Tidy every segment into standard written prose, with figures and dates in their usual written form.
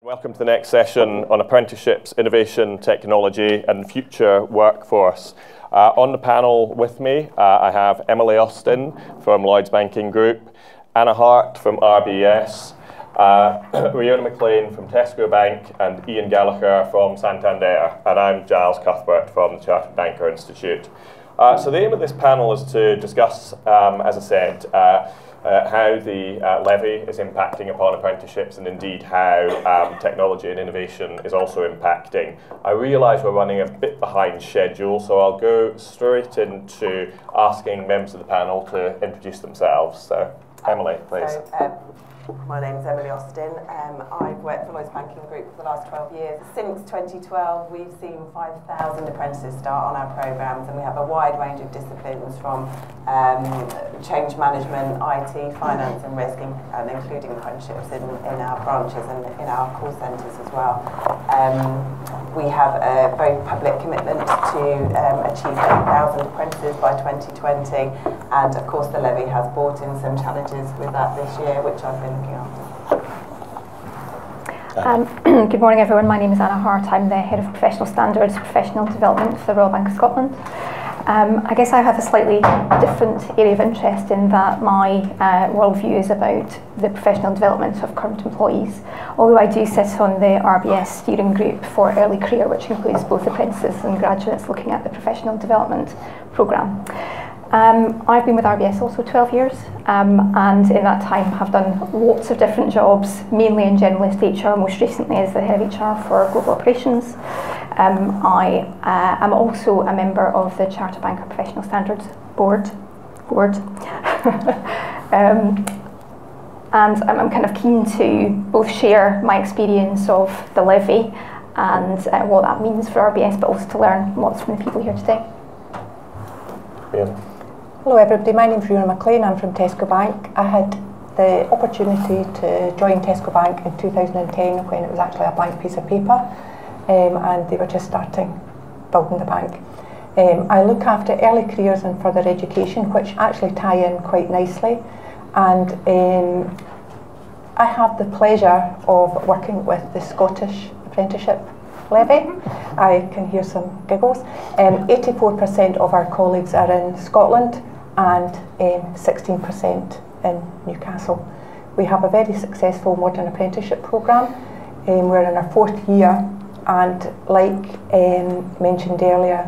Welcome to the next session on apprenticeships, innovation, technology and future workforce. On the panel with me, I have Emily Austin from Lloyds Banking Group, Anna Hart from RBS, Riona McLean from Tesco Bank and Iain Gallagher from Santander, and I'm Giles Cuthbert from the Chartered Banker Institute. So the aim of this panel is to discuss, as I said, how the levy is impacting upon apprenticeships and indeed how technology and innovation is also impacting. I realise we're running a bit behind schedule, so I'll go straight into asking members of the panel to introduce themselves. So, Emily, please. My name is Emily Austin. I've worked for Lloyds Banking Group for the last 12 years. Since 2012, we've seen 5,000 apprentices start on our programmes, and we have a wide range of disciplines from change management, IT, finance and risk, and including apprenticeships in our branches and in our call centres as well. We have a very public commitment to achieve 8,000 apprentices by 2020, and of course the levy has brought in some challenges with that this year, which I've been looking after. Good morning everyone, my name is Anna Hart. I'm the Head of Professional Standards, Professional Development for the Royal Bank of Scotland. I guess I have a slightly different area of interest in that my worldview is about the professional development of current employees, although I do sit on the RBS steering group for early career, which includes both apprentices and graduates looking at the professional development programme. I've been with RBS also 12 years, and in that time have done lots of different jobs, mainly in generalist HR, most recently as the Head of HR for Global Operations. I am also a member of the Chartered Banker Professional Standards Board. And I'm kind of keen to both share my experience of the levy and what that means for RBS, but also to learn lots from the people here today. Yeah. Hello everybody, my name is Riona McLean, I'm from Tesco Bank. I had the opportunity to join Tesco Bank in 2010 when it was actually a blank piece of paper, and they were just starting building the bank. I look after early careers and further education, which actually tie in quite nicely, and I have the pleasure of working with the Scottish Apprenticeship Levy. I can hear some giggles. 84% of our colleagues are in Scotland and 16% in Newcastle. We have a very successful modern apprenticeship programme. We're in our 4th year, and like mentioned earlier,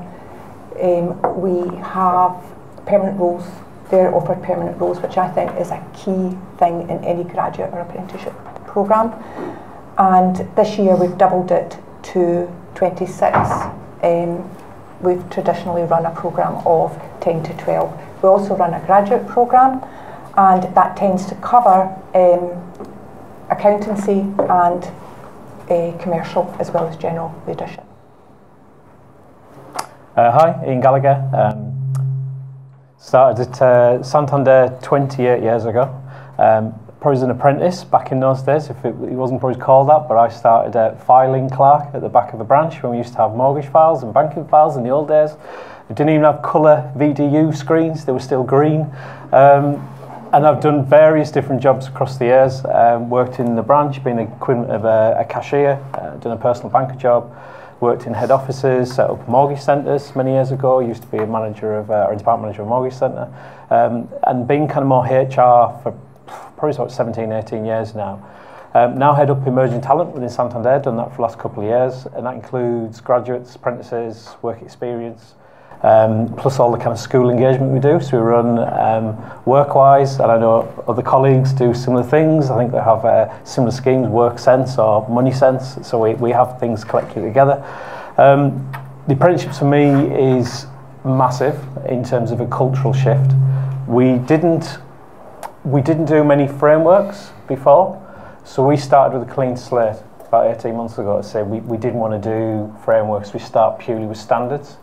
we have permanent roles. They're offered permanent roles, which I think is a key thing in any graduate or apprenticeship programme. And this year we've doubled it to 26. We've traditionally run a programme of 10 to 12. We also run a graduate programme, and that tends to cover accountancy and commercial as well as general leadership. Hi, Iain Gallagher. Started at Santander 28 years ago. Probably as an apprentice back in those days, if it wasn't probably called that, but I started at filing clerk at the back of a branch when we used to have mortgage files and banking files in the old days. We didn't even have colour VDU screens, they were still green. And I've done various different jobs across the years. Worked in the branch, being the equivalent of a cashier, done a personal banker job, worked in head offices, set up mortgage centres many years ago, used to be a manager of, or a department manager of a mortgage centre, and being kind of more HR for probably about 17, 18 years now. Now head up emerging talent within Santander, done that for the last couple of years, and that includes graduates, apprentices, work experience, plus all the kind of school engagement we do. So we run Workwise, and I know other colleagues do similar things. I think they have similar schemes, Work Sense or Money Sense, so we have things collectively together. The apprenticeship for me is massive in terms of a cultural shift. We didn't do many frameworks before, so we started with a clean slate about 18 months ago to say we didn't want to do frameworks, we start purely with standards.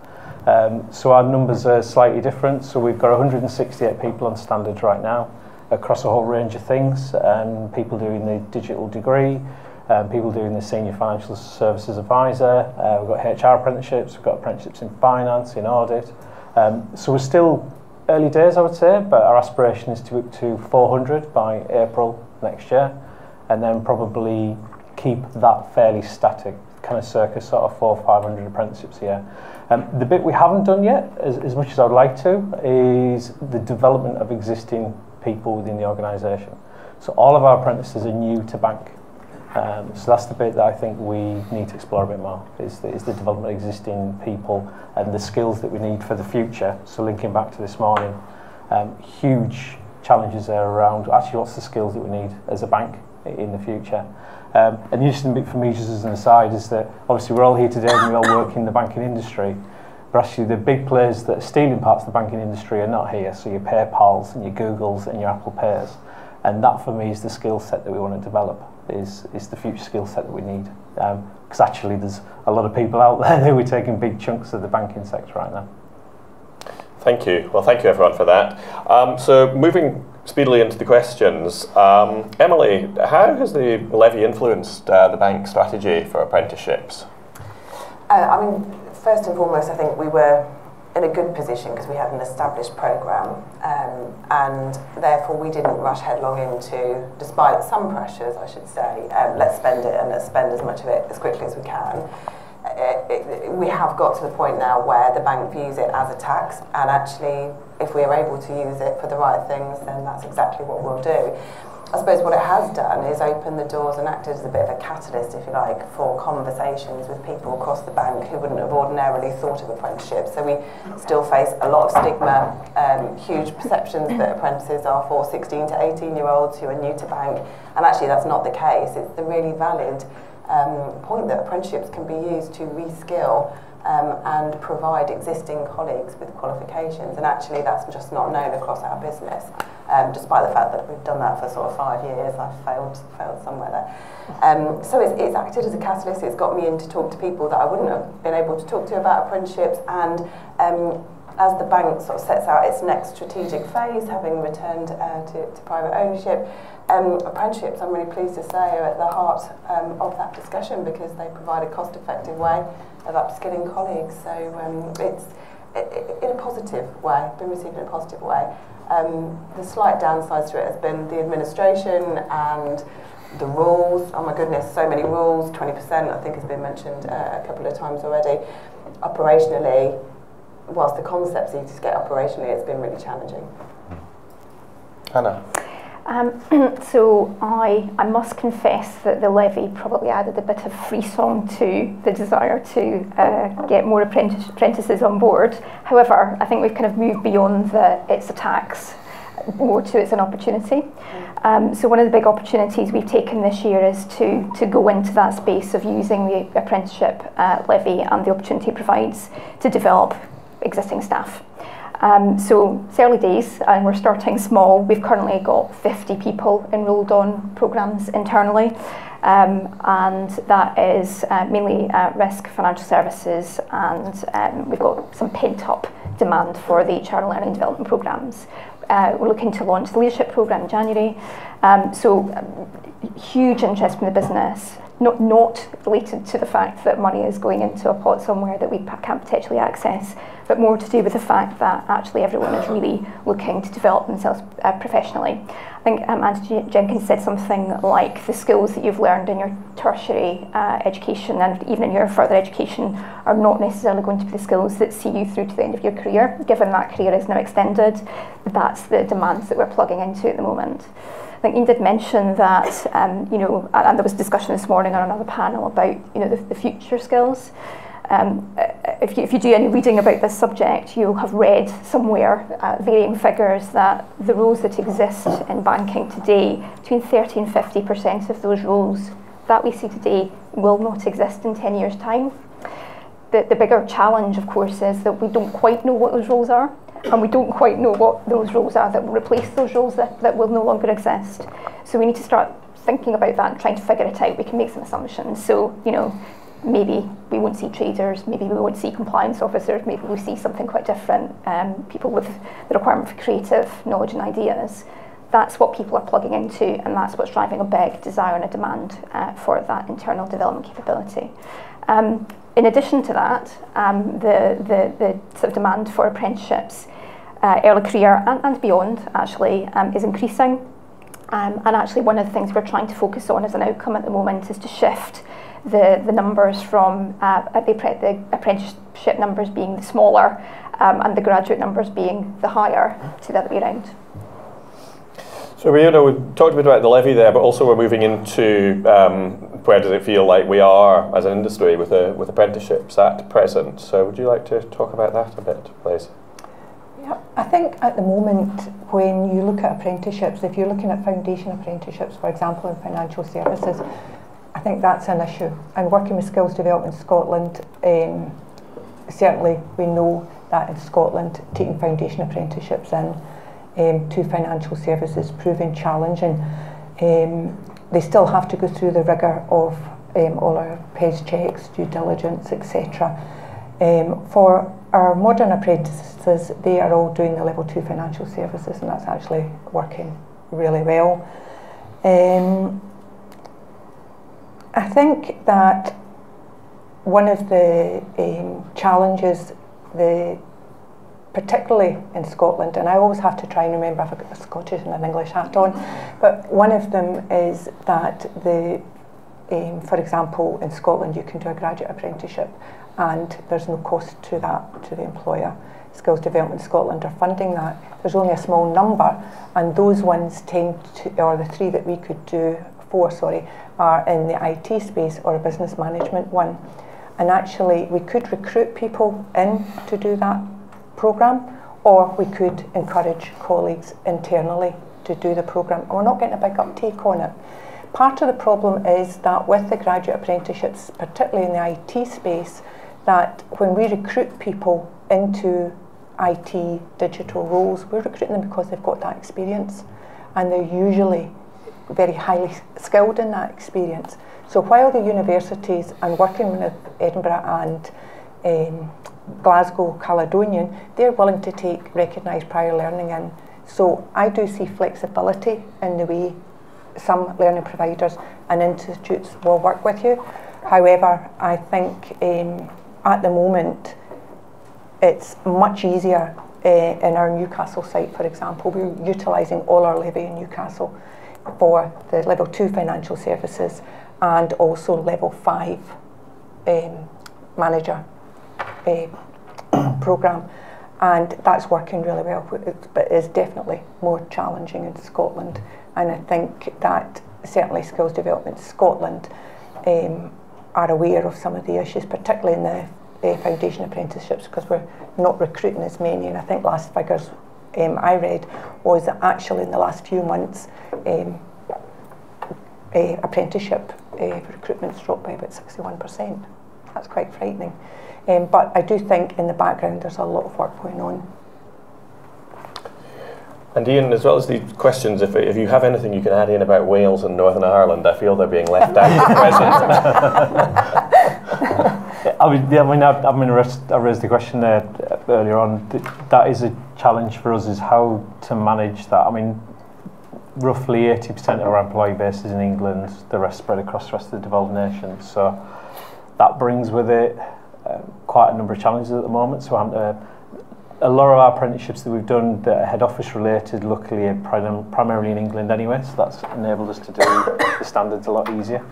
So our numbers are slightly different, so we've got 168 people on standards right now across a whole range of things, people doing the digital degree, people doing the senior financial services advisor, we've got HR apprenticeships, we've got apprenticeships in finance, in audit, so we're still early days, I would say, but our aspiration is to up to 400 by April next year, and then probably keep that fairly static, kind of circa sort of 400 or 500 apprenticeships a year. The bit we haven't done yet, as much as I'd like to, is the development of existing people within the organisation. So all of our apprentices are new to bank. So that's the bit that I think we need to explore a bit more, is the development of existing people and the skills that we need for the future. So linking back to this morning, huge challenges there around actually what's the skills that we need as a bank in the future. And the interesting bit for me, just as an aside, is that obviously we're all here today and we all work in the banking industry, but actually the big players that are stealing parts of the banking industry are not here. So your PayPals and your Googles and your Apple Pays. And that for me is the skill set that we want to develop, is the future skill set that we need. Because actually there's a lot of people out there who are taking big chunks of the banking sector right now. Thank you. Well, thank you everyone for that. So moving speedily into the questions. Emily, how has the Levy influenced the bank strategy for apprenticeships? I mean, first and foremost, I think we were in a good position because we had an established programme, and therefore we didn't rush headlong into, despite some pressures, I should say, let's spend it and let's spend as much of it as quickly as we can. We have got to the point now where the bank views it as a tax, and actually if we are able to use it for the right things, then that's exactly what we'll do. I suppose what it has done is open the doors and acted as a bit of a catalyst, if you like, for conversations with people across the bank who wouldn't have ordinarily thought of apprenticeships. So we still face a lot of stigma, huge perceptions that apprentices are for 16 to 18-year-olds who are new to bank, and actually that's not the case. It's the really valid point that apprenticeships can be used to reskill and provide existing colleagues with qualifications, and actually that's just not known across our business, despite the fact that we've done that for sort of 5 years. I've failed somewhere there. So it's acted as a catalyst. It's got me in to talk to people that I wouldn't have been able to talk to about apprenticeships, and as the bank sort of sets out its next strategic phase, having returned to private ownership, apprenticeships, I'm really pleased to say, are at the heart of that discussion, because they provide a cost-effective way of upskilling colleagues. So it's in a positive way, been received in a positive way. The slight downsides to it has been the administration and the rules. Oh my goodness, so many rules, 20% I think has been mentioned a couple of times already. Operationally, whilst the concept's easy to get operationally, it's been really challenging. Hannah? So I must confess that the Levy probably added a bit of frisson to the desire to get more apprentices on board. However, I think we've kind of moved beyond it's a tax, more to it's an opportunity. So one of the big opportunities we've taken this year is to go into that space of using the apprenticeship levy and the opportunity it provides to develop existing staff. So it's early days and we're starting small. We've currently got 50 people enrolled on programmes internally, and that is mainly risk, financial services, and we've got some pent-up demand for the HR and learning development programmes. We're looking to launch the leadership programme in January. Huge interest from the business, not related to the fact that money is going into a pot somewhere that we can't potentially access, but more to do with the fact that actually everyone is really looking to develop themselves professionally. I think Andy Jenkins said something like the skills that you've learned in your tertiary education and even in your further education are not necessarily going to be the skills that see you through to the end of your career. Given that career is now extended, that's the demands that we're plugging into at the moment. I think Iain did mention that, and there was discussion this morning on another panel about, the future skills. If you do any reading about this subject, you'll have read somewhere varying figures that the roles that exist in banking today, between 30 and 50% of those roles that we see today will not exist in 10 years' time. The bigger challenge, of course, is that we don't quite know what those roles are, and we don't quite know what those roles are that will replace those roles that will no longer exist. So we need to start thinking about that and trying to figure it out. We can make some assumptions. So, maybe we won't see traders, maybe we won't see compliance officers, maybe we'll see something quite different, people with the requirement for creative knowledge and ideas. That's what people are plugging into, and that's what's driving a big desire and a demand for that internal development capability. In addition to that, the sort of demand for apprenticeships, early career and beyond actually, is increasing. And actually one of the things we're trying to focus on as an outcome at the moment is to shift the numbers from the apprenticeship numbers being the smaller and the graduate numbers being the higher, to the other way around. So Riona, we've talked a bit about the levy there, but also we're moving into where does it feel like we are as an industry with apprenticeships at present. So would you like to talk about that a bit, please? Yeah, I think at the moment when you look at apprenticeships, if you're looking at foundation apprenticeships, for example, in financial services, I think that's an issue. And working with Skills Development Scotland, certainly we know that in Scotland, taking foundation apprenticeships in to financial services proving challenging. They still have to go through the rigour of all our PES checks, due diligence, etc. For our modern apprentices, they are all doing the level 2 financial services, and that's actually working really well. I think that one of the challenges, particularly in Scotland, and I always have to try and remember I've got a Scottish and an English hat on, but one of them is that for example, in Scotland you can do a graduate apprenticeship and there's no cost to that to the employer. Skills Development Scotland are funding that. There's only a small number, and those ones tend to, or the three that we could do, are in the IT space or a business management one. And actually we could recruit people in to do that programme, or we could encourage colleagues internally to do the programme. And we're not getting a big uptake on it. Part of the problem is that with the graduate apprenticeships, particularly in the IT space, that when we recruit people into IT digital roles, we're recruiting them because they've got that experience, and they're usually very highly skilled in that experience. So while the universities, and working with Edinburgh and Glasgow Caledonian, they're willing to take recognised prior learning in. So I do see flexibility in the way some learning providers and institutes will work with you. However, I think at the moment it's much easier in our Newcastle site, for example. We're utilising all our levy in Newcastle for the level 2 financial services and also level 5 manager programme, and that's working really well, but it's definitely more challenging in Scotland. And I think that certainly Skills Development Scotland are aware of some of the issues, particularly in the foundation apprenticeships, because we're not recruiting as many. And I think last figures I read was that actually in the last few months apprenticeship recruitment's dropped by about 61%. That's quite frightening. But I do think in the background there's a lot of work going on. And Iain, as well as these questions, if you have anything you can add in about Wales and Northern Ireland, I feel they're being left out at present. I raised the question there earlier on. That is a challenge for us, is how to manage that. I mean, roughly 80% of our employee base is in England, the rest spread across the rest of the developed nations. So that brings with it quite a number of challenges at the moment. So a lot of our apprenticeships that we've done that are head office related, luckily, are primarily in England anyway, so that's enabled us to do the standards a lot easier.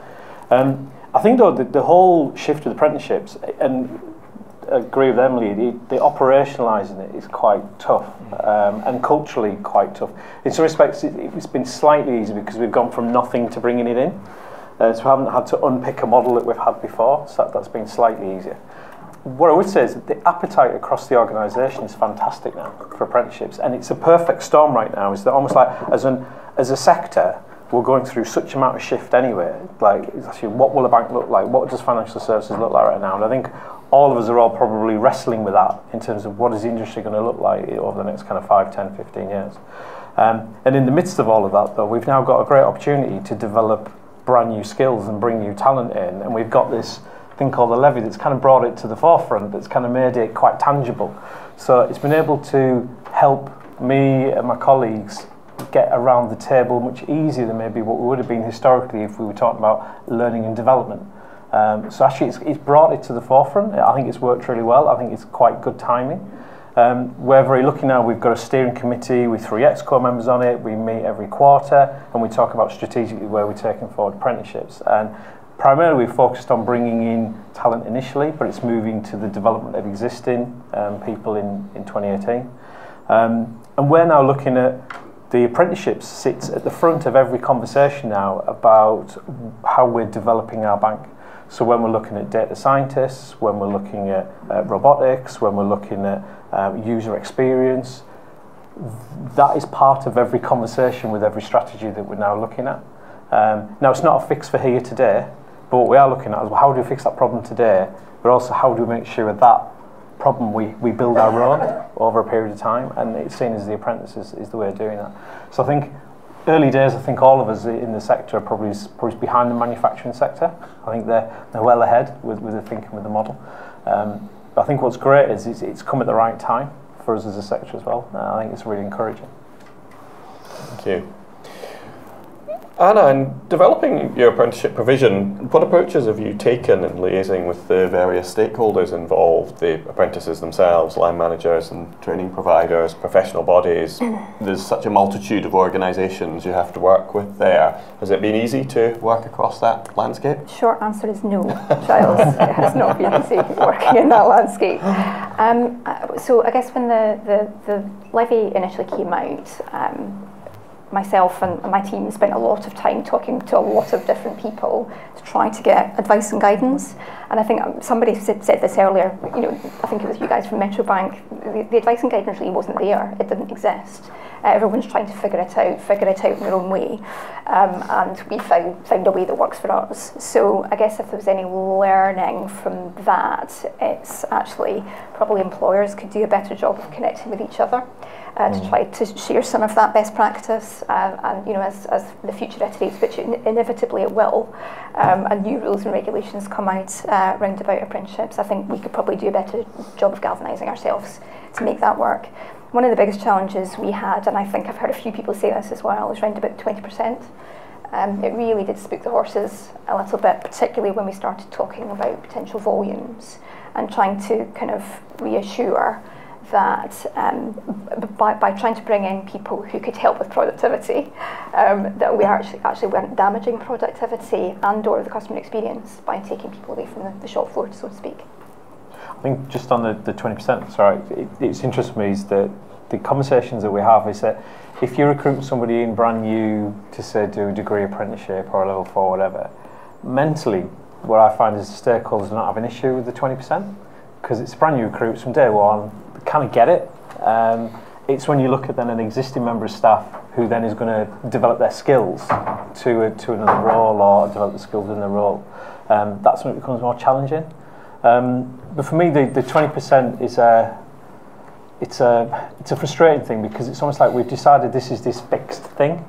I think though the whole shift with apprenticeships, and I agree with Emily, the operationalising it is quite tough, and culturally quite tough. In some respects it's been slightly easier because we've gone from nothing to bringing it in, so we haven't had to unpick a model that we've had before, so that's been slightly easier. What I would say is that the appetite across the organisation is fantastic now for apprenticeships, and it's a perfect storm right now. Is that almost like as a sector, we're going through such amount of shift anyway. Like, actually, what will a bank look like? What does financial services look like right now? And I think all of us are all probably wrestling with that in terms of what is the industry going to look like over the next kind of 5, 10, 15 years. And in the midst of all of that, though, we've now got a great opportunity to develop brand new skills and bring new talent in, and we've got this thing called the Levy that's kind of brought it to the forefront, that's kind of made it quite tangible. So it's been able to help me and my colleagues get around the table much easier than maybe what we would have been historically if we were talking about learning and development. So actually it's brought it to the forefront. I think it's worked really well. I think it's quite good timing. We're very lucky now, we've got a steering committee with 3 ExCo members on it. We meet every quarter and we talk about strategically where we're taking forward apprenticeships. And primarily we're focused on bringing in talent initially, but it's moving to the development of existing people in 2018. And we're now looking at the apprenticeships sits at the front of every conversation now about how we're developing our bank. So when we're looking at data scientists, when we're looking at robotics, when we're looking at user experience, that is part of every conversation with every strategy that we're now looking at. Now it's not a fix for here today, but what we are looking at is, well, how do we fix that problem today, but also how do we make sure that problem we build our own over a period of time, and it's seen as the apprentice is the way of doing that. So I think early days, I think all of us in the sector are probably behind the manufacturing sector. I think they're well ahead with the thinking with the model. But I think what's great is it's come at the right time for us as a sector as well. I think it's really encouraging. Thank you. Anna, in developing your apprenticeship provision, what approaches have you taken in liaising with the various stakeholders involved, the apprentices themselves, line managers and training providers, professional bodies? There's such a multitude of organisations you have to work with there. Has it been easy to work across that landscape? Short answer is no, Giles. It has not been easy working in that landscape. So I guess when the levy initially came out, myself and my team spent a lot of time talking to a lot of different people to try to get advice and guidance. And I think somebody said this earlier, I think it was you guys from Metro Bank, the advice and guidance really wasn't there, it didn't exist. Everyone's trying to figure it out in their own way. And we found a way that works for us. So I guess if there was any learning from that, it's actually probably employers could do a better job of connecting with each other. To try to share some of that best practice, and as the future iterates, which inevitably it will, and new rules and regulations come out round about apprenticeships, I think we could probably do a better job of galvanising ourselves to make that work. One of the biggest challenges we had, and I think I've heard a few people say this as well, is around about 20%. It really did spook the horses a little bit, particularly when we started talking about potential volumes and trying to kind of reassure that by trying to bring in people who could help with productivity, that we actually weren't damaging productivity and or the customer experience by taking people away from the shop floor, so to speak. I think just on the 20%, sorry, it's interesting to me is that the conversations that we have is that if you recruit somebody in brand new to say do a degree apprenticeship or a level 4, whatever, mentally what I find is the stakeholders do not have an issue with the 20%, because it's brand new recruits from day one, kind of get it. It's when you look at then an existing member of staff who then is going to develop their skills to another role or develop the skills in the role. That's when it becomes more challenging. But for me, the 20% is it's a frustrating thing, because it's almost like we've decided this is this fixed thing.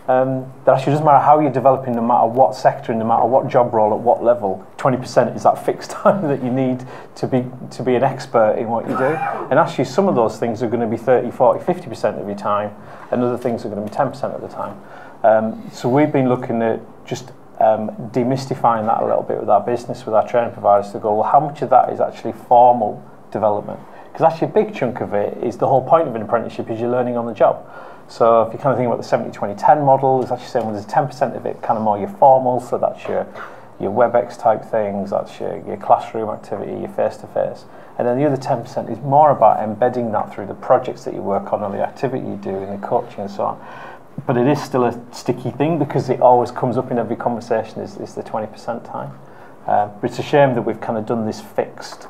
That actually doesn't matter how you're developing, no matter what sector, no matter what job role, at what level, 20% is that fixed time that you need to be an expert in what you do. And actually some of those things are going to be 30, 40, 50% of your time, and other things are going to be 10% of the time. So we've been looking at just demystifying that a little bit with our business, with our training providers, to go, well, how much of that is actually formal development? Because actually a big chunk of it is the whole point of an apprenticeship is you're learning on the job. So if you kind of think about the 70-20-10 model, it's actually saying, well, there's 10% of it kind of more your formal, so that's your WebEx type things, that's your classroom activity, your face-to-face. And then the other 10% is more about embedding that through the projects that you work on, or the activity you do, and the coaching and so on. But it is still a sticky thing, because it always comes up in every conversation is the 20% time. But it's a shame that we've kind of done this fixed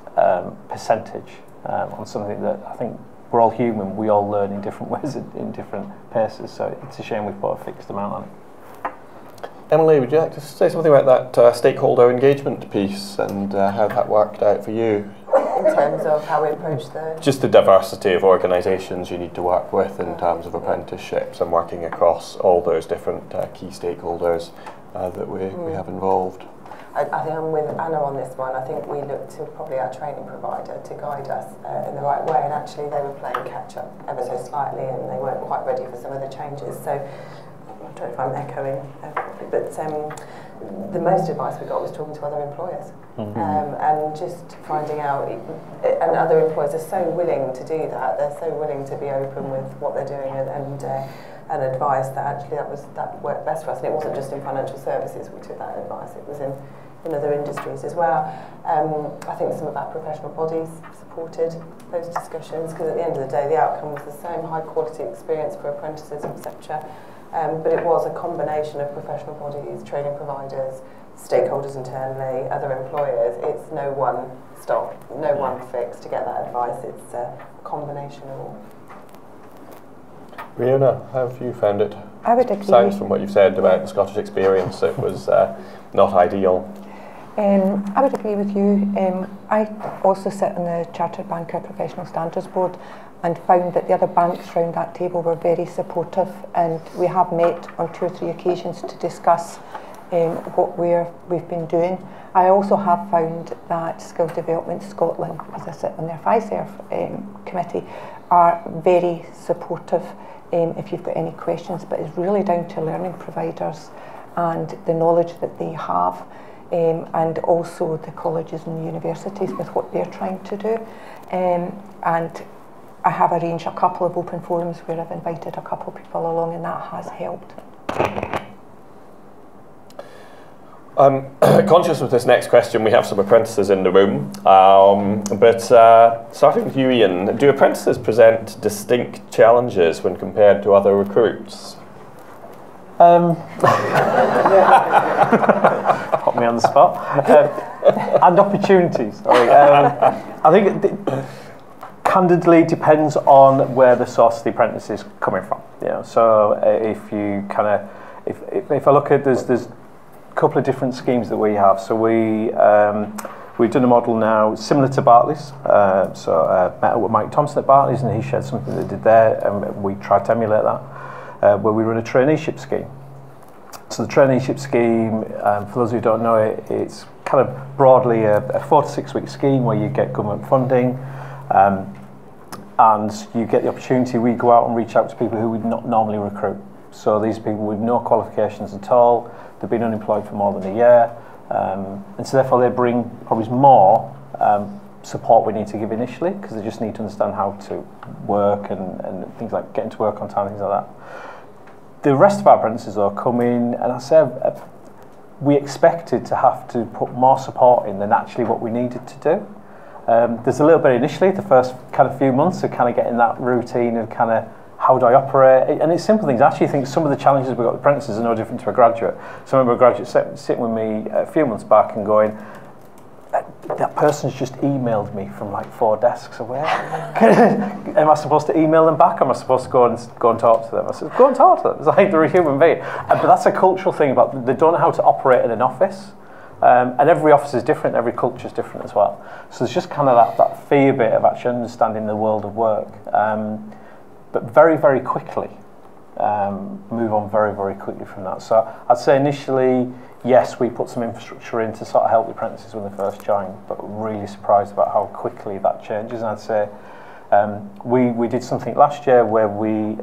percentage on something that I think we're all human, we all learn in different ways, in different paces, so it's a shame we've put a fixed amount on it. Emily, would you like to say something about that stakeholder engagement piece and how that worked out for you? In terms of how we approach just the diversity of organisations you need to work with in terms of apprenticeships and working across all those different key stakeholders that we have involved. I think I'm with Anna on this one. I think we looked to probably our training provider to guide us in the right way, and actually they were playing catch up ever so slightly, and they weren't quite ready for some of the changes. So I don't know if I'm echoing, but the most advice we got was talking to other employers. And just finding out, and other employers are so willing to do that. They're so willing to be open with what they're doing and advice that actually that worked best for us. And it wasn't just in financial services we took that advice, it was in other industries as well. I think some of our professional bodies supported those discussions, because at the end of the day the outcome was the same, high quality experience for apprentices, etc. But it was a combination of professional bodies, training providers, stakeholders internally, other employers. It's no one stop, no one fix to get that advice. It's a combination of all. Riona, how have you found it? I would agree. Sounds from what you've said about the Scottish experience, it was not ideal. I would agree with you. I also sit on the Chartered Banker Professional Standards Board and found that the other banks around that table were very supportive, and we have met on 2 or 3 occasions to discuss what we've been doing. I also have found that Skill Development Scotland, as I sit on their FISERV committee, are very supportive if you've got any questions, but it's really down to learning providers and the knowledge that they have, and also the colleges and the universities with what they're trying to do. And I have arranged a couple of open forums where I've invited a couple of people along, and that has helped. I'm conscious of this next question, we have some apprentices in the room, but starting with you, Iain, do apprentices present distinct challenges when compared to other recruits? Put me on the spot. And opportunities. I think it candidly depends on where the source of the apprentice is coming from. You know, so if you if I look at there's a couple of different schemes that we have. So we've done a model now similar to Bartley's. Met with Mike Thompson at Bartley's, and he shared something that they did there, and we tried to emulate that, where we run a traineeship scheme. So the traineeship scheme, for those who don't know it, it's kind of broadly a 4 to 6 week scheme where you get government funding, and you get the opportunity. We go out and reach out to people who would not normally recruit. So these people with no qualifications at all, they've been unemployed for more than a year, and so therefore they bring probably more support we need to give initially, because they just need to understand how to work and things like getting to work on time, things like that. The rest of our apprentices though come in, and I say we expected to have to put more support in than actually what we needed to do. There's a little bit initially, the first kind of few months of kind of getting that routine of kind of how do I operate, and it's simple things. I actually think some of the challenges we've got with apprentices are no different to a graduate. So I remember a graduate sitting with me a few months back and going, that person's just emailed me from like 4 desks away. Am I supposed to email them back? Am I supposed to go and talk to them? I said, go and talk to them. It's like they're a human being. But that's a cultural thing about they don't know how to operate in an office. And every office is different, every culture is different as well. So there's just kind of that fear bit of actually understanding the world of work. But very, very quickly, move on very, very quickly from that. So I'd say initially, yes, we put some infrastructure in to sort of help the apprentices when they first join, but we're really surprised about how quickly that changes. And I'd say we did something last year where we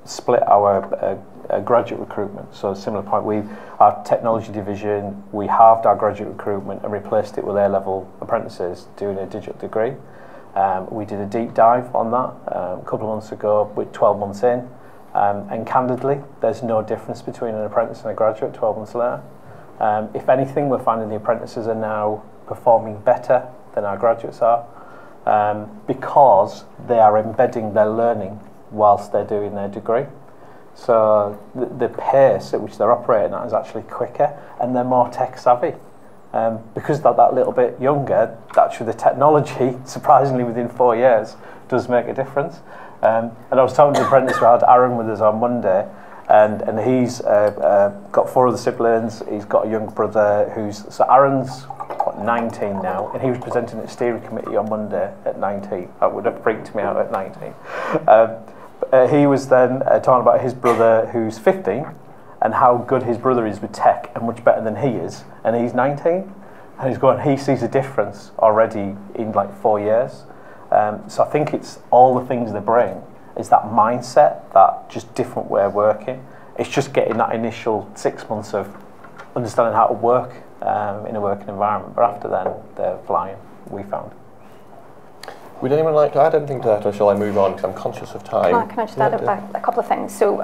split our graduate recruitment. So a similar point, our technology division, we halved our graduate recruitment and replaced it with A-level apprentices doing a digital degree. We did a deep dive on that a couple of months ago, with 12 months in, and candidly, there's no difference between an apprentice and a graduate 12 months later. If anything, we're finding the apprentices are now performing better than our graduates are, because they are embedding their learning whilst they're doing their degree. So the pace at which they're operating at is actually quicker, and they're more tech savvy. Because they're that little bit younger, actually the technology, surprisingly within 4 years, does make a difference. And I was talking to the apprentice, we had Aaron with us on Monday, and he's got 4 other siblings, he's got a young brother so Aaron's 19 now, and he was presenting at steering committee on Monday at 19. That would have freaked me out at 19. He was then talking about his brother who's 15, and how good his brother is with tech and much better than he is, and he's 19, and he sees a difference already in like 4 years. So I think it's all the things they bring, is that mindset, that just different way of working. It's just getting that initial 6 months of understanding how to work in a working environment. But after then, they're flying, we found. Would anyone like to add anything to that, or shall I move on, because I'm conscious of time? Can I just add a couple of things? So,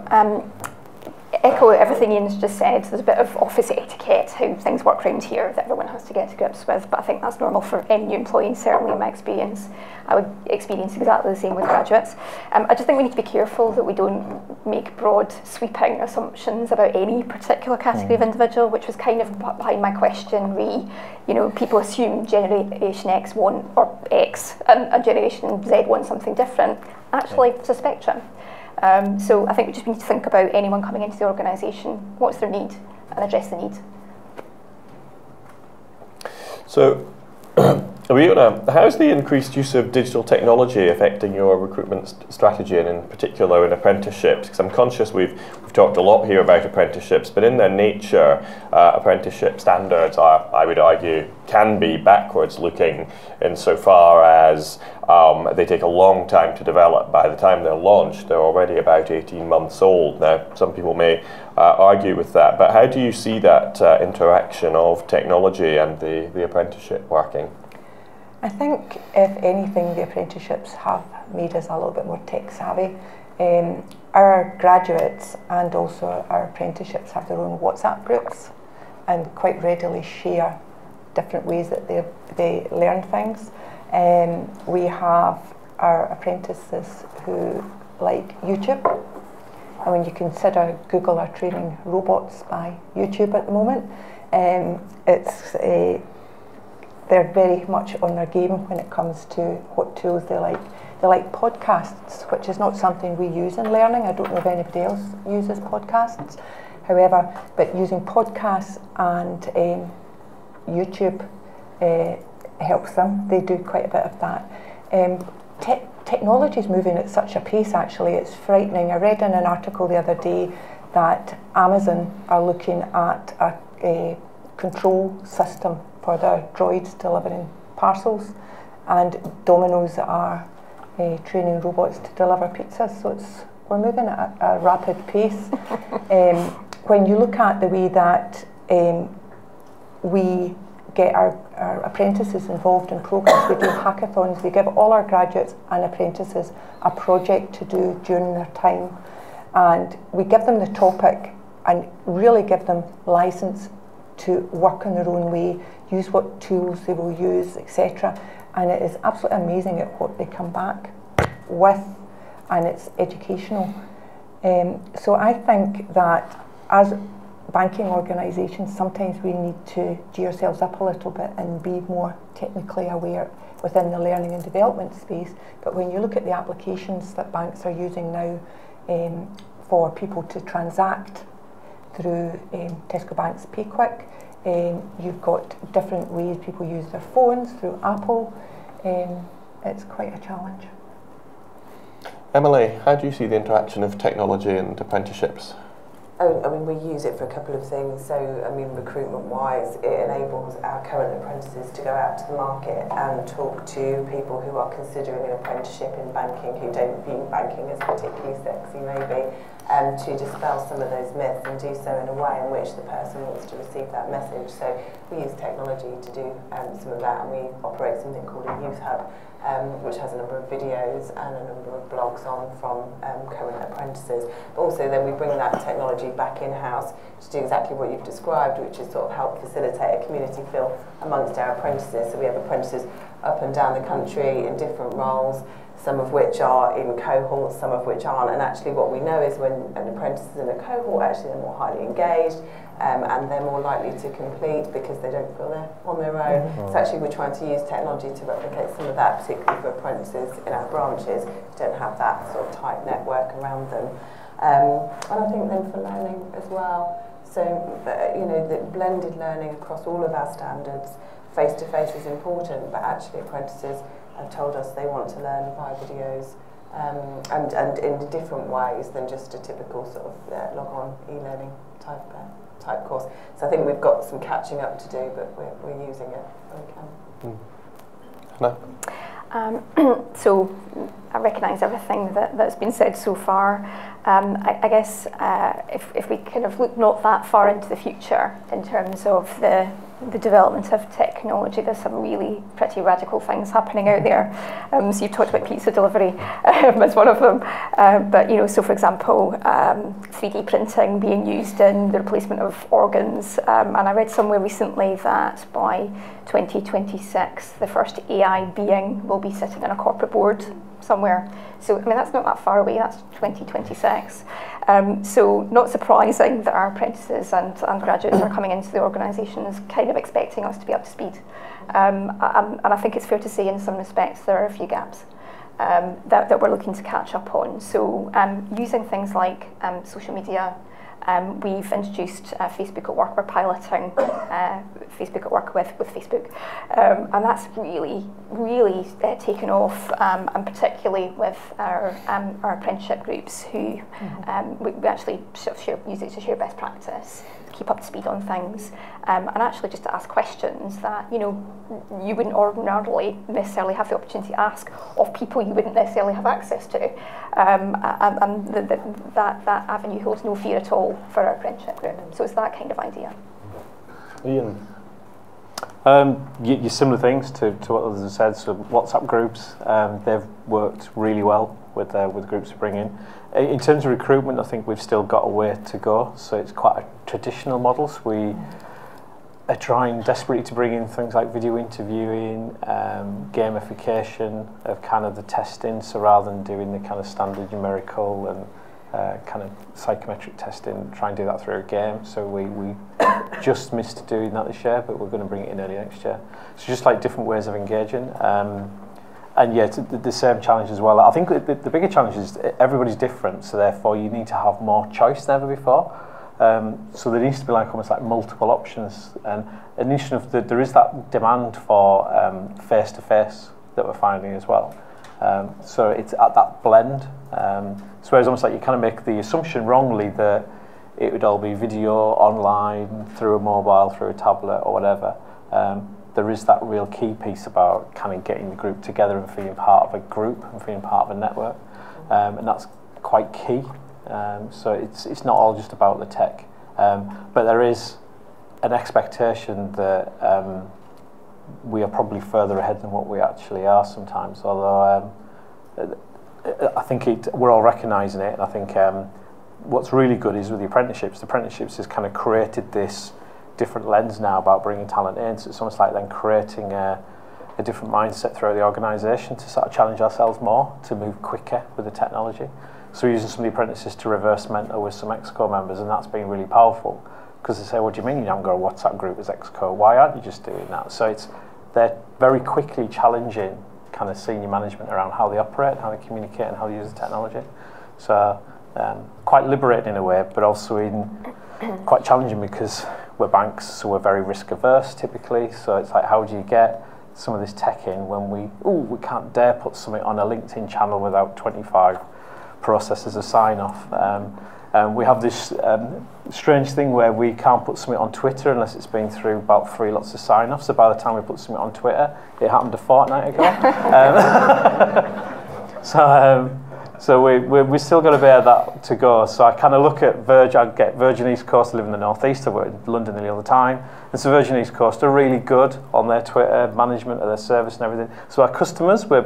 echo everything Iain's just said. There's a bit of office etiquette, how things work around here, that everyone has to get to grips with, but I think that's normal for any new employee, certainly in my experience. I would experience exactly the same with graduates. I just think we need to be careful that we don't make broad, sweeping assumptions about any particular category of individual, which was kind of behind my question, you know, people assume Generation X want, or X, and Generation Z want something different. Actually, it's a spectrum. So I think we just need to think about anyone coming into the organisation, what's their need, and address the need. So, Riona, how's the increased use of digital technology affecting your recruitment strategy, and in particular in apprenticeships? Because I'm conscious we've talked a lot here about apprenticeships, but in their nature, apprenticeship standards are, I would argue, can be backwards looking insofar as they take a long time to develop. By the time they're launched, they're already about 18 months old. Now, some people may argue with that, but how do you see that interaction of technology and the apprenticeship working? I think, if anything, the apprenticeships have made us a little bit more tech savvy. Our graduates and also our apprenticeships have their own WhatsApp groups and quite readily share different ways that they learn things. We have our apprentices who like YouTube, and when you consider Google are training robots by YouTube at the moment, they're very much on their game when it comes to what tools they like. They like podcasts, which is not something we use in learning. I don't know if anybody else uses podcasts. However, but using podcasts and YouTube helps them. They do quite a bit of that. Technology is moving at such a pace, actually, it's frightening. I read in an article the other day that Amazon are looking at a control system for their droids delivering parcels, and Domino's are training robots to deliver pizzas. So we're moving at a rapid pace. When you look at the way that we get our apprentices involved in programs, we do hackathons. We give all our graduates and apprentices a project to do during their time, and we give them the topic and really give them license to work in their own way, use what tools they will use, etc. And it is absolutely amazing at what they come back with, and it's educational. So I think that as banking organisations, sometimes we need to G ourselves up a little bit and be more technically aware within the learning and development space. But when you look at the applications that banks are using now for people to transact through Tesco Bank's PayQuick, you've got different ways people use their phones through Apple. It's quite a challenge. Emily, how do you see the interaction of technology and apprenticeships? I mean, we use it for a couple of things. So, I mean, recruitment-wise, it enables our current apprentices to go out to the market and talk to people who are considering an apprenticeship in banking, who don't view banking as particularly sexy, maybe, to dispel some of those myths and do so in a way in which the person wants to receive that message. So we use technology to do some of that, and we operate something called a youth hub, which has a number of videos and a number of blogs on from current apprentices. But also then we bring that technology back in-house to do exactly what you've described, which is sort of help facilitate a community feel amongst our apprentices. So we have apprentices up and down the country in different roles, some of which are in cohorts, some of which aren't. And actually what we know is when an apprentice is in a cohort, actually they're more highly engaged, and they're more likely to complete because they don't feel they're on their own. So actually we're trying to use technology to replicate some of that, particularly for apprentices in our branches who don't have that sort of tight network around them. And I think then for learning as well, so you know, the blended learning across all of our standards, face-to-face is important, but actually apprentices have told us they want to learn via videos and in different ways than just a typical sort of log-on e-learning type course. So I think we've got some catching up to do, but we're using it when we can. No. So I recognise everything that's been said so far. I guess if we kind of look not that far into the future in terms of the development of technology, there's some really pretty radical things happening out there. So you've talked about pizza delivery as one of them, but so for example, 3D printing being used in the replacement of organs, and I read somewhere recently that by 2026 the first AI being will be sitting on a corporate board somewhere. So I mean that's not that far away, that's 2026. So not surprising that our apprentices and graduates are coming into the organisations kind of expecting us to be up to speed. And I think it's fair to say in some respects there are a few gaps that we're looking to catch up on. So using things like social media, we've introduced Facebook at Work. We're piloting Facebook at Work with Facebook, and that's really taken off, and particularly with our apprenticeship groups who we actually sort of use it to share best practice, keep up to speed on things, and actually just to ask questions that you wouldn't ordinarily necessarily have the opportunity to ask of people you wouldn't necessarily have access to, and that avenue holds no fear at all for our apprenticeship group. So it's that kind of idea. Iain? Similar things to what others have said. So WhatsApp groups, they've worked really well with groups to bring in. In terms of recruitment, I think we've still got a way to go. So it's quite a traditional model. So we are trying desperately to bring in things like video interviewing, gamification of kind of the testing. So rather than doing the kind of standard numerical and kind of psychometric testing, try and do that through a game. So we just missed doing that this year, but we're going to bring it in early next year. So just like different ways of engaging. And yeah, the same challenge as well. I think the bigger challenge is everybody's different, so therefore you need to have more choice than ever before. So there needs to be like almost like multiple options. And in addition of there is that demand for face-to-face that we're finding as well. So it's at that blend. So it's almost like you kind of make the assumption wrongly that it would all be video, online, through a mobile, through a tablet or whatever. There is that real key piece about kind of getting the group together and feeling part of a group and feeling part of a network. And that's quite key. So it's not all just about the tech. But there is an expectation that we are probably further ahead than what we actually are sometimes, although I think we're all recognising it, and I think what's really good is with the apprenticeships has kind of created this different lens now about bringing talent in, so it's almost like then creating a different mindset throughout the organisation to sort of challenge ourselves more, to move quicker with the technology. So we're using some of the apprentices to reverse mentor with some Exco members, and that's been really powerful, because they say, what do you mean you haven't got a WhatsApp group as Exco? Why aren't you just doing that? So they're very quickly challenging kind of senior management around how they operate, how they communicate, and how they use the technology. So quite liberating in a way, but also quite challenging because we're banks, so we're very risk averse typically. So it's like, how do you get some of this tech in when we can't dare put something on a LinkedIn channel without 25 processes of sign off. We have this strange thing where we can't put something on Twitter unless it's been through about 3 lots of sign-offs. So by the time we put something on Twitter, it happened a fortnight ago. So we've still got a bit of that to go. So I kind of look at Virgin. I get Virgin East Coast. I live in the North East. I work in London nearly all the time. And so Virgin East Coast are really good on their Twitter management of their service and everything. So our customers, we're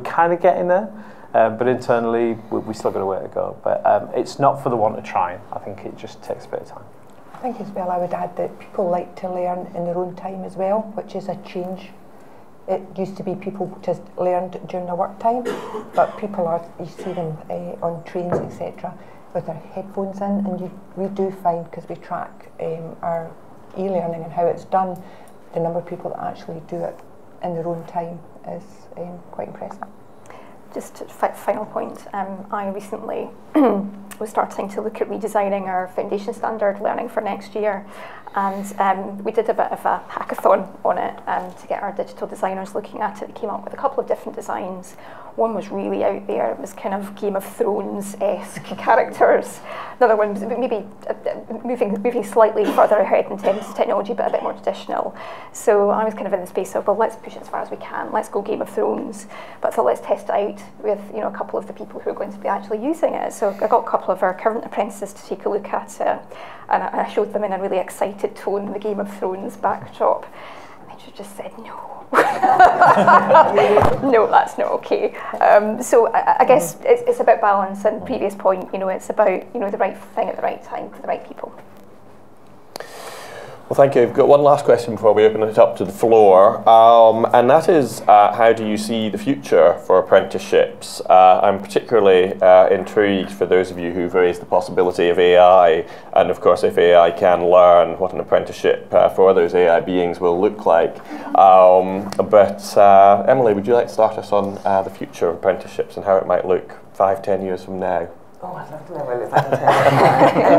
kind of getting there. But internally, we still got a way to go. But it's not for the want of trying. I think it just takes a bit of time. I think as well I would add that people like to learn in their own time as well, which is a change. It used to be people just learned during their work time, but people you see them on trains, etc., with their headphones in, and we do find, because we track our e-learning and how it's done, the number of people that actually do it in their own time is quite impressive. Just final point, I recently was starting to look at redesigning our foundation standard learning for next year, and we did a bit of a hackathon on it to get our digital designers looking at it. They came up with a couple of different designs. One was really out there. It was kind of Game of Thrones-esque characters. Another one was maybe moving slightly further ahead in terms of technology, but a bit more traditional. So I was kind of in the space of, well, let's push it as far as we can. Let's go Game of Thrones. But I thought, let's test it out with, you know, a couple of the people who are going to be actually using it. So I got a couple of our current apprentices to take a look at it, and I showed them in a really excited tone the Game of Thrones backdrop. And they just said, no. No, that's not okay. So I guess it's about balance, and previous point, you know, it's about, you know, the right thing at the right time for the right people. Well, thank you. I've got one last question before we open it up to the floor, and that is, how do you see the future for apprenticeships? I'm particularly intrigued for those of you who've raised the possibility of AI, and of course if AI can learn, what an apprenticeship for those AI beings will look like. But Emily, would you like to start us on the future of apprenticeships and how it might look 5-10 years from now? Oh, I'd love to know what it looks like in 10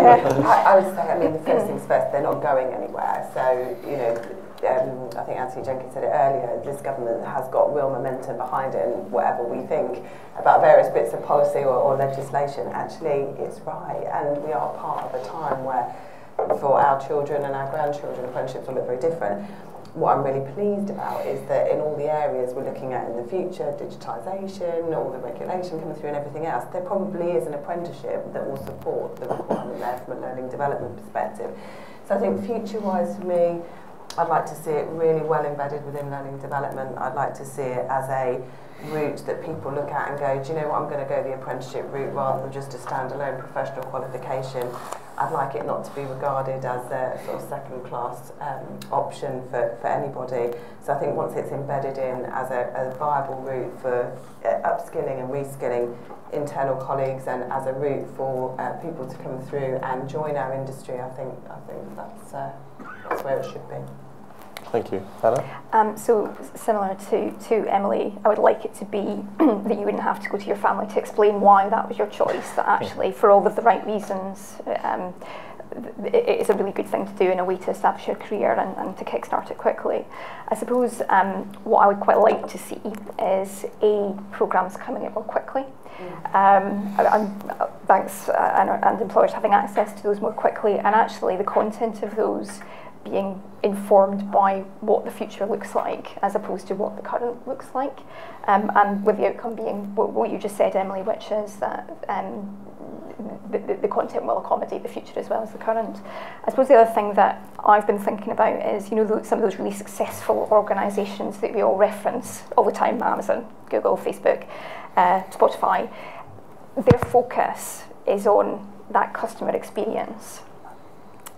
years. I would say, I mean, the first things first, they're not going anywhere. So, you know, I think Anthony Jenkins said it earlier, this government has got real momentum behind it, and whatever we think about various bits of policy or legislation, actually it's right. And we are part of a time where, for our children and our grandchildren, apprenticeships will look very different. What I'm really pleased about is that in all the areas we're looking at in the future, digitisation, all the regulation coming through and everything else, there probably is an apprenticeship that will support the requirement there from a learning development perspective. So I think future-wise for me, I'd like to see it really well embedded within learning development. I'd like to see it as a route that people look at and go, do you know what, I'm going to go the apprenticeship route rather than just a standalone professional qualification. I'd like it not to be regarded as a sort of second-class option for anybody. So I think once it's embedded in as a viable route for upskilling and reskilling internal colleagues, and as a route for people to come through and join our industry, I think that's where it should be. Thank you. Hannah? So similar to Emily, I would like it to be that you wouldn't have to go to your family to explain why that was your choice, that actually for all of the right reasons it is a really good thing to do and a way to establish your career and to kickstart it quickly. I suppose what I would quite like to see is programmes coming out more quickly. Banks and employers having access to those more quickly, and actually the content of those being informed by what the future looks like as opposed to what the current looks like, and with the outcome being what you just said, Emily, which is that the content will accommodate the future as well as the current. I suppose the other thing that I've been thinking about is, you know, some of those really successful organisations that we all reference all the time, Amazon, Google, Facebook, Spotify, their focus is on that customer experience.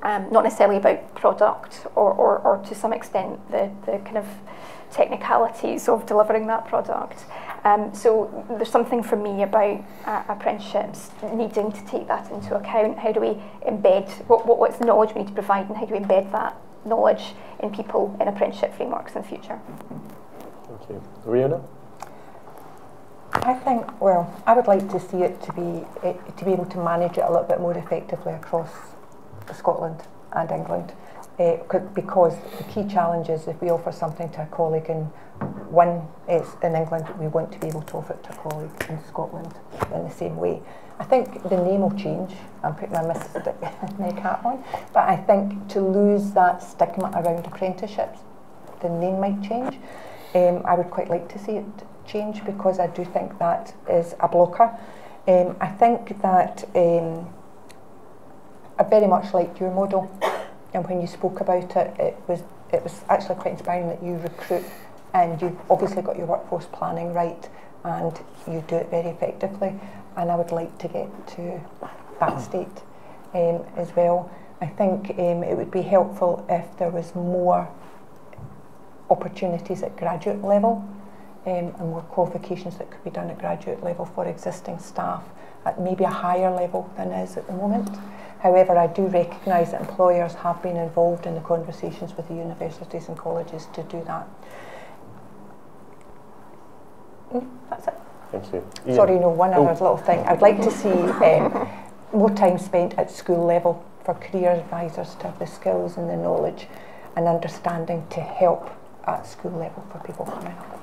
Not necessarily about product or to some extent the kind of technicalities of delivering that product. So there's something for me about apprenticeships needing to take that into account. How do we embed, what's the knowledge we need to provide, and how do we embed that knowledge in people in apprenticeship frameworks in the future? Thank you. Riona? I think, well, I would like to see it to be able to manage it a little bit more effectively across Scotland and England, because the key challenge is if we offer something to a colleague in England, we want to be able to offer it to a colleague in Scotland in the same way. I think the name will change. I'm putting my Miss hat on, but I think to lose that stigma around apprenticeships, the name might change. I would quite like to see it change, because I do think that is a blocker. I think that I very much liked your model, and when you spoke about it, it was actually quite inspiring that you recruit, and you've obviously got your workforce planning right, and you do it very effectively, and I would like to get to that state as well. I think it would be helpful if there was more opportunities at graduate level, and more qualifications that could be done at graduate level for existing staff at maybe a higher level than is at the moment. However, I do recognise that employers have been involved in the conversations with the universities and colleges to do that. That's it. Thank you. Iain. Sorry, no, one other little thing. I'd like to see more time spent at school level for career advisors to have the skills and the knowledge and understanding to help at school level for people coming up.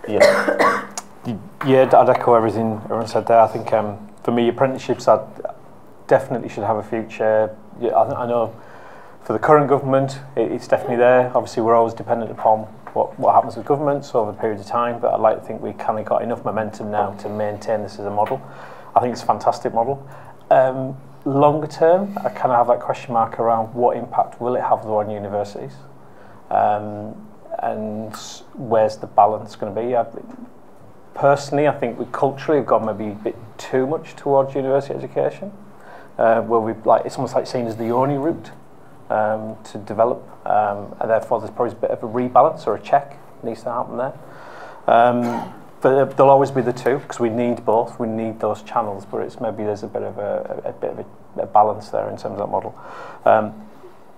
Yeah, I'd echo everything everyone said there. I think for me, apprenticeships definitely should have a future. Yeah, I know for the current government, it's definitely there. Obviously, we're always dependent upon what happens with governments over a period of time, but I'd like to think we kind of got enough momentum now to maintain this as a model. I think it's a fantastic model. Longer term, I kind of have that question mark around what impact will it have on universities, and where's the balance going to be? Personally, I think we culturally have gone maybe a bit too much towards university education, where it's almost like seen as the only route to develop, and therefore there's probably a bit of a rebalance or a check needs to happen there. But there'll always be the two, because we need both. We need those channels, but it's maybe there's a bit of a balance there in terms of that model.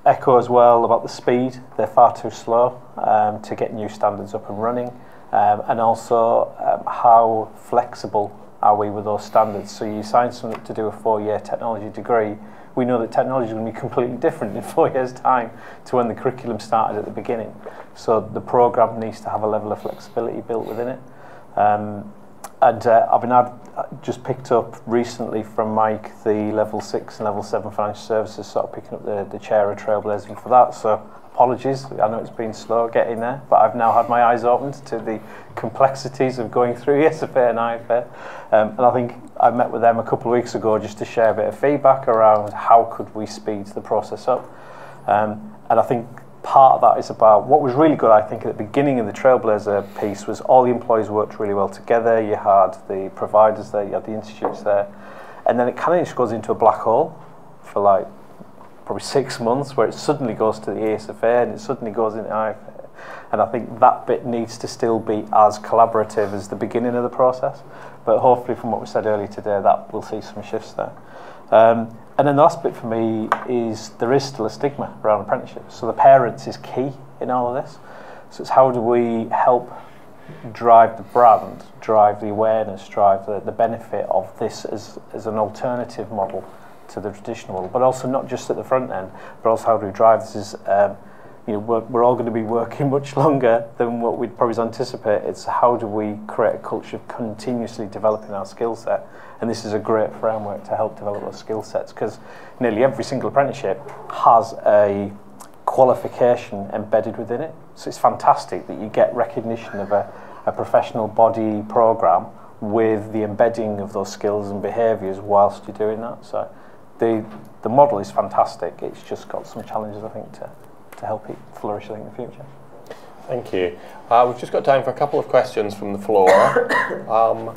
Echo as well about the speed. They're far too slow to get new standards up and running, and also how flexible are we with those standards. So you sign someone up to do a 4-year technology degree. We know that technology is going to be completely different in 4 years' time to when the curriculum started at the beginning. So the programme needs to have a level of flexibility built within it. I've just picked up recently from Mike the level 6 and level 7 financial services, sort of picking up the chair of Trailblazing for that. So apologies, I know it's been slow getting there, but I've now had my eyes opened to the complexities of going through ESFA and IFA. And I think I met with them a couple of weeks ago just to share a bit of feedback around how could we speed the process up. And I think part of that is about what was really good, I think, at the beginning of the Trailblazer piece was all the employees worked really well together. You had the providers there, you had the institutes there, and then it kind of just goes into a black hole for like probably 6 months where it suddenly goes to the ESFA and it suddenly goes into IFA. And I think that bit needs to still be as collaborative as the beginning of the process. But hopefully from what we said earlier today, that we'll see some shifts there. And then the last bit for me is there is still a stigma around apprenticeships. So the parents is key in all of this. So it's how do we help drive the brand, drive the awareness, drive the benefit of this as an alternative model to the traditional model, but also not just at the front end, but also how do we drive this is, we're all going to be working much longer than what we'd probably anticipate. It's how do we create a culture of continuously developing our skill set, and this is a great framework to help develop those skill sets, because nearly every single apprenticeship has a qualification embedded within it. So it's fantastic that you get recognition of a professional body programme with the embedding of those skills and behaviours whilst you're doing that. So the model is fantastic. It's just got some challenges, I think, to help it flourish, I think, in the future. Thank you. We've just got time for a couple of questions from the floor.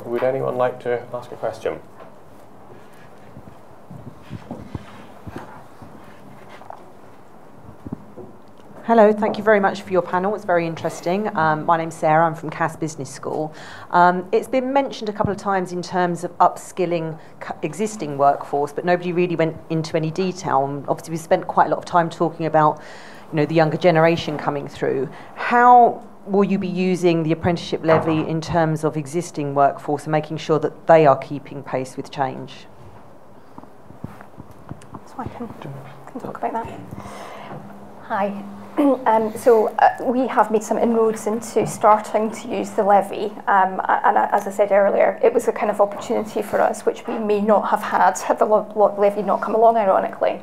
Would anyone like to ask a question? Hello, thank you very much for your panel. It's very interesting. My name's Sarah, I'm from Cass Business School. It's been mentioned a couple of times in terms of upskilling existing workforce, but nobody really went into any detail. And obviously, we spent quite a lot of time talking about, the younger generation coming through. How will you be using the apprenticeship levy in terms of existing workforce and making sure that they are keeping pace with change? So I can talk about that. Hi. We have made some inroads into starting to use the levy, and as I said earlier, it was a kind of opportunity for us which we may not have had the levy not come along, ironically.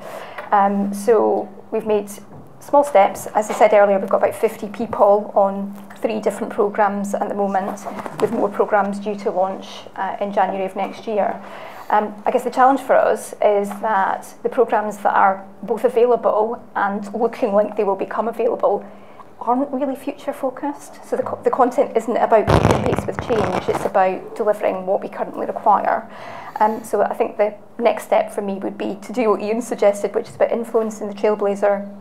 So we've made small steps. As I said earlier, we've got about 50 people on 3 different programmes at the moment, with more programmes due to launch in January of next year. I guess the challenge for us is that the programmes that are both available and looking like they will become available aren't really future focused. So the content isn't about keeping pace with change, it's about delivering what we currently require. So I think the next step for me would be to do what Iain suggested, which is about influencing the Trailblazer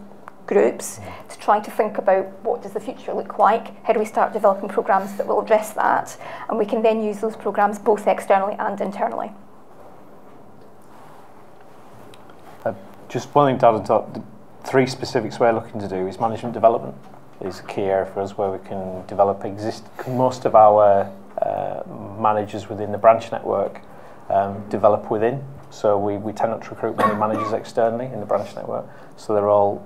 groups to try to think about what does the future look like, how do we start developing programmes that will address that, and we can then use those programmes both externally and internally. Just one thing to add on top, the 3 specifics we're looking to do is management development is a key area for us where we can develop most of our managers within the branch network develop within. So we tend not to recruit many managers externally in the branch network. So they're all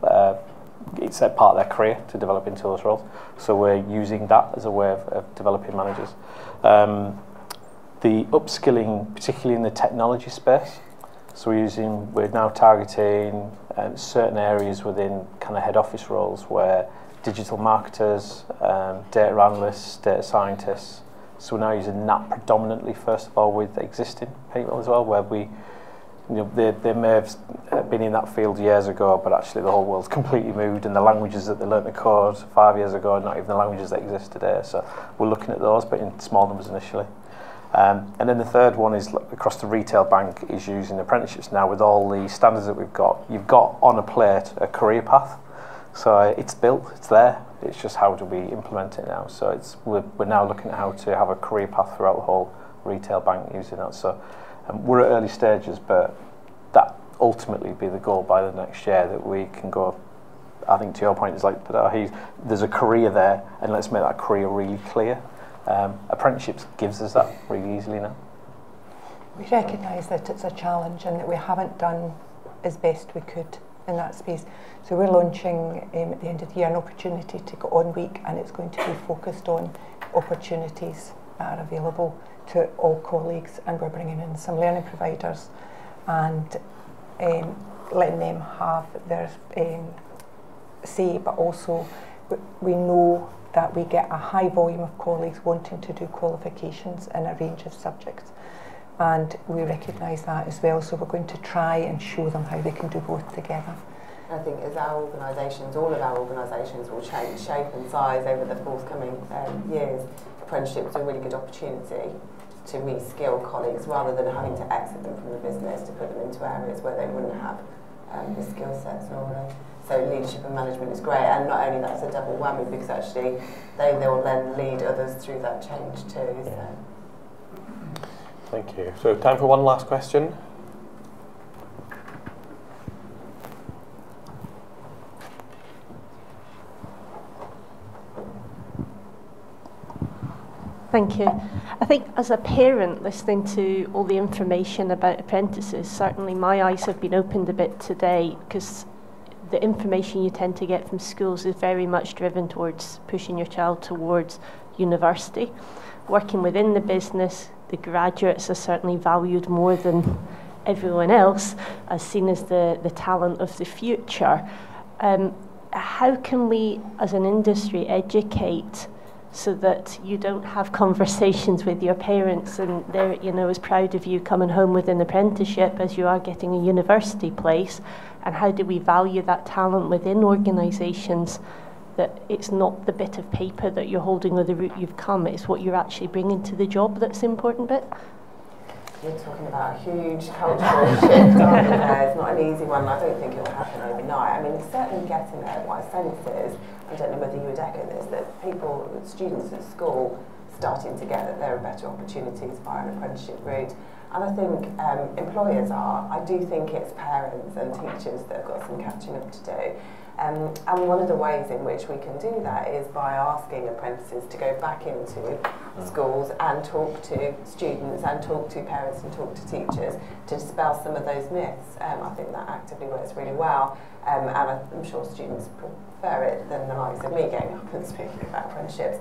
it's a part of their career to develop into those roles. So we're using that as a way of developing managers. The upskilling, particularly in the technology space. So we're now targeting certain areas within kind of head office roles where digital marketers, data analysts, data scientists. So we're now using that predominantly, first of all, with existing people as well, where they may have been in that field years ago, but actually the whole world's completely moved, and the languages that they learnt to code 5 years ago are not even the languages that exist today. So we're looking at those, but in small numbers initially. And then the third one is across the retail bank is using apprenticeships now with all the standards that we've got. You've got on a plate a career path. So it's built, it's there. It's just how do we implement it now. So we're now looking at how to have a career path throughout the whole retail bank using that. So we're at early stages, but that ultimately be the goal by the next year, that we can go. I think to your point is there's a career there, and let's make that career really clear. Apprenticeships gives us that really easily now. We recognise that it's a challenge and that we haven't done as best we could in that space. So we're launching at the end of the year an opportunity to go on week, and it's going to be focused on opportunities that are available to all colleagues, and we're bringing in some learning providers and letting them have their say, but also we know that we get a high volume of colleagues wanting to do qualifications in a range of subjects, and we recognise that as well, so we're going to try and show them how they can do both together. I think as our organisations, all of our organisations will change shape and size over the forthcoming years, apprenticeships are a really good opportunity to re-skill colleagues rather than having to exit them from the business to put them into areas where they wouldn't have the skill sets normally. So leadership and management is great, and not only that's a double whammy because actually they will then lead others through that change too. Yeah. So. Thank you. So time for one last question. Thank you. I think as a parent listening to all the information about apprentices, certainly my eyes have been opened a bit today, because the information you tend to get from schools is very much driven towards pushing your child towards university. Working within the business, the graduates are certainly valued more than everyone else, as seen as the talent of the future. How can we as an industry educate so that you don't have conversations with your parents and they're, as proud of you coming home with an apprenticeship as you are getting a university place? And how do we value that talent within organisations, that it's not the bit of paper that you're holding or the route you've come, it's what you're actually bringing to the job that's the important bit? You're talking about a huge cultural shift, aren't you? It's not an easy one. I don't think it will happen overnight. I mean, it's certainly getting there. What I sense is, I don't know whether you would echo this, that students at school starting to get that there are better opportunities via an apprenticeship route. And I think employers are. I do think it's parents and teachers that have got some catching up to do. And one of the ways in which we can do that is by asking apprentices to go back into schools and talk to students and talk to parents and talk to teachers to dispel some of those myths. I think that actively works really well, and I'm sure students prefer it than the likes of me getting up and speaking about apprenticeships.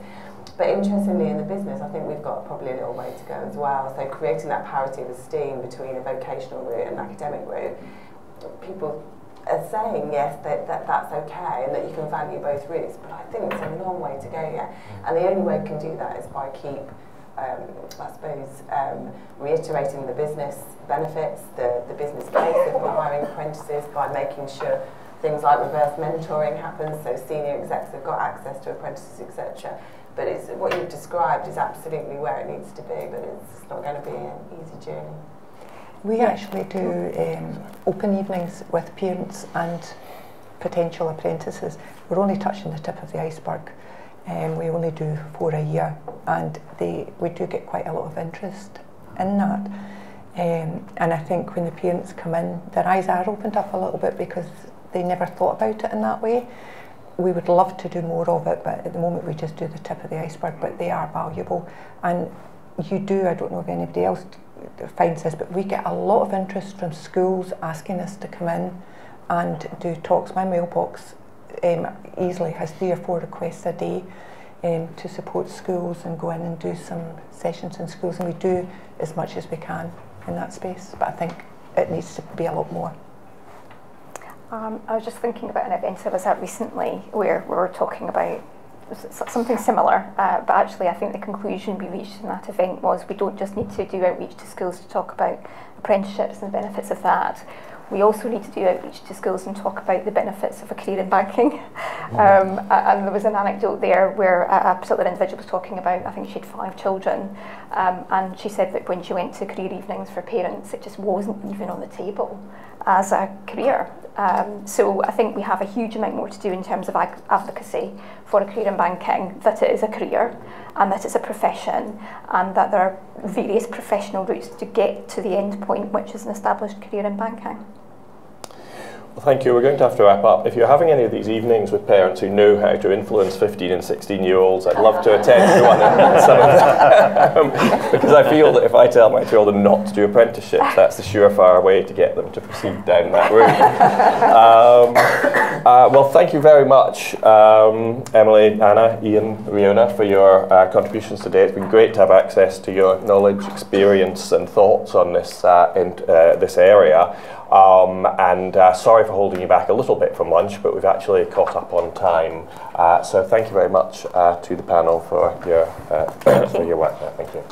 But interestingly, in the business, I think we've got probably a little way to go as well. So creating that parity of esteem between a vocational route and an academic route, people are saying yes, that's okay and that you can value both routes, but I think it's a long way to go yet. And the only way we can do that is by reiterating the business benefits, the business case of hiring apprentices, by making sure things like reverse mentoring happens, so senior execs have got access to apprentices, etc. But it's what you've described is absolutely where it needs to be, but it's not going to be an easy journey. We actually do open evenings with parents and potential apprentices. We're only touching the tip of the iceberg. We only do 4 a year, and we do get quite a lot of interest in that. And I think when the parents come in, their eyes are opened up a little bit because they never thought about it in that way. We would love to do more of it, but at the moment we just do the tip of the iceberg, but they are valuable. And you do, I don't know if anybody else finds this, but we get a lot of interest from schools asking us to come in and do talks. My mailbox easily has 3 or 4 requests a day to support schools and go in and do some sessions in schools, and we do as much as we can in that space, but I think it needs to be a lot more. I was just thinking about an event I was at recently where we were talking about something similar, but actually I think the conclusion we reached in that event was we don't just need to do outreach to schools to talk about apprenticeships and the benefits of that. We also need to do outreach to schools and talk about the benefits of a career in banking. And there was an anecdote there where a particular individual was talking about, I think she had 5 children, and she said that when she went to career evenings for parents, it just wasn't even on the table as a career. So I think we have a huge amount more to do in terms of advocacy for a career in banking, that it is a career and that it's a profession, and that there are various professional routes to get to the end point, which is an established career in banking. Well, thank you. We're going to have to wrap up. If you're having any of these evenings with parents who know how to influence 15 and 16-year-olds, I'd love to attend one and meet some of them. Because I feel that if I tell my children not to do apprenticeships, that's the surefire way to get them to proceed down that route. Well, thank you very much, Emily, Anna, Iain, Riona, for your contributions today. It's been great to have access to your knowledge, experience and thoughts on this, this area. Sorry for holding you back a little bit from lunch, but we've actually caught up on time. So thank you very much to the panel for your work there. Thank you.